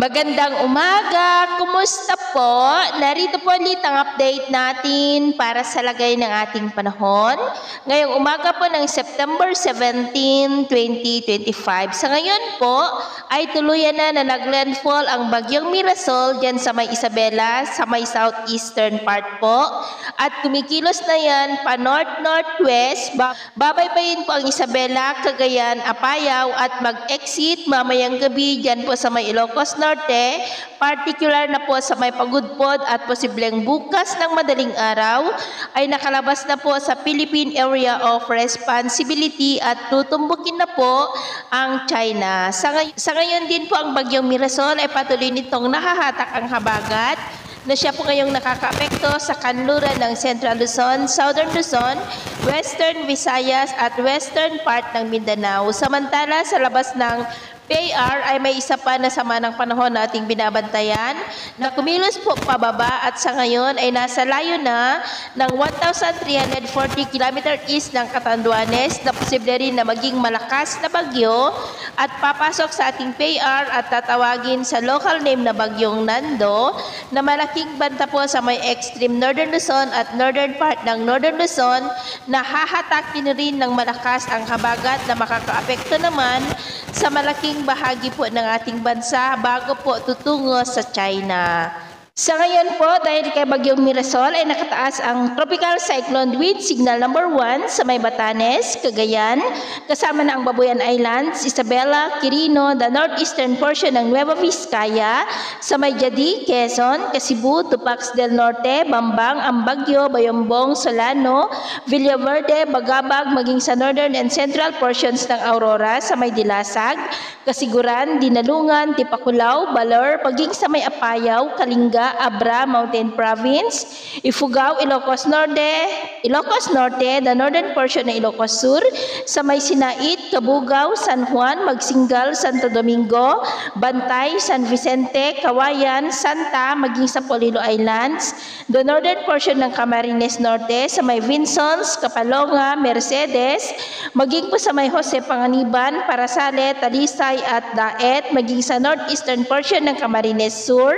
Magandang umaga! Kumusta po? Narito po ulit ang update natin para sa lagay ng ating panahon. Ngayong umaga po ng September 17, 2025. Sa ngayon po ay tuluyan na nag-landfall ang bagyong Mirasol dyan sa may Isabela, sa may southeastern part po. At kumikilos na yan pa north-northwest. Babaybayin po ang Isabela, Cagayan, Apayao at mag-exit mamayang gabi dyan po sa may Ilocos Norte, particular na po sa may Pagudpod at posibleng bukas ng madaling araw ay nakalabas na po sa Philippine Area of Responsibility at tutumbukin na po ang China. Sa ngayon din po ang bagyong Mirasol ay patuloy nitong nahahatak ang habagat na siya po ngayong nakakaapekto sa kanluran ng Central Luzon, Southern Luzon, Western Visayas at Western part ng Mindanao. Samantala sa labas ng PAR ay may isa pa na sama ng panahon na ating binabantayan na kumilos po pababa at sa ngayon ay nasa layo na ng 1,340 km east ng Catanduanes na posible rin na maging malakas na bagyo at papasok sa ating PAR at tatawagin sa local name na bagyong Nando na malaking banta po sa may extreme Northern Luzon at northern part ng Northern Luzon na hahatakin rin ng malakas ang habagat na makakaapekto naman sa malaking bahagi po ng ating bansa bago po tutungo sa China. Sa ngayon po, dahil kay bagyong Mirasol ay nakataas ang tropical cyclone with signal number 1 sa may Batanes, Cagayan, kasama na ang Babuyan Islands, Isabela, Quirino, the northeastern portion ng Nueva Vizcaya, sa may Jadi, Quezon, Cebu, Tupac del Norte, Bambang, Ambagyo, Bayombong, Solano, Villaverde, Bagabag, maging sa northern and central portions ng Aurora, sa may Dilasag, Kasiguran, Dinalungan, Tipakulao, Baler, paging sa may Apayao, Kalinga, Abra, Mountain Province, Ifugao, Ilocos Norte, the northern portion ng Ilocos Sur, sa may Sinait, Cabugao, San Juan, Magsingal, Santo Domingo, Bantay, San Vicente, Kawayan, Santa, maging sa Polillo Islands, the northern portion ng Camarines Norte, sa may Vinsons, Kapalonga, Mercedes, maging po sa may Jose Panganiban, Parasale, Talisay at Daet, maging sa northeastern portion ng Camarines Sur,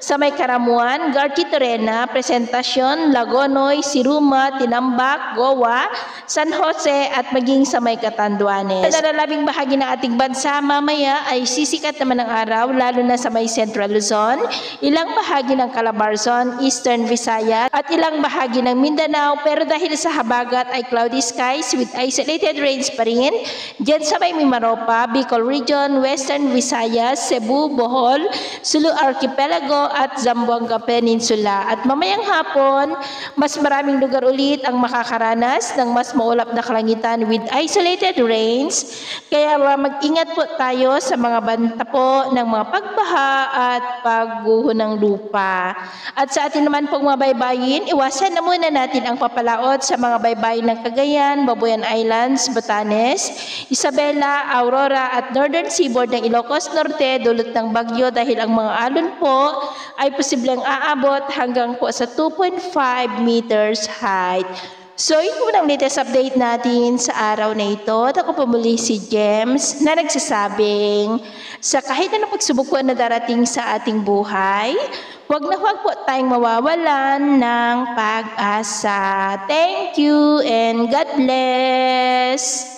sa may Karamuan, Garchitorena, Presentacion, Lagonoy, Siruma, Tinambak, Goa, San Jose at maging sa may Catanduanes. Sa nalalabing bahagi ng ating bansa, mamaya ay sisikat naman ang araw lalo na sa may Central Luzon, ilang bahagi ng Calabarzon, Eastern Visayas at ilang bahagi ng Mindanao, pero dahil sa habagat ay cloudy skies with isolated rains pa rin dyan sa may Mimaropa, Bicol Region, Western Visayas, Cebu, Bohol, Sulu Archipelago at Zamboanga Peninsula. At mamayang hapon, mas maraming lugar ulit ang makakaranas ng mas maulap na kalangitan with isolated rains. Kaya mag-ingat po tayo sa mga banta po ng mga pagbaha at pagguho ng lupa. At sa atin naman pong mga baybayin, iwasan na muna natin ang papalaot sa mga baybayin ng Cagayan, Babuyan Islands, Batanes, Isabela, Aurora at Northern Seaboard ng Ilocos Norte dulot ng bagyo dahil ang mga alon po ay posibleng aabot hanggang po sa 2.5 meters height. So, yun po ang latest update natin sa araw na ito. At ako po muli si James na nagsasabing sa kahit anong pagsubok po na darating sa ating buhay, huwag na huwag po tayong mawawalan ng pag-asa. Thank you and God bless!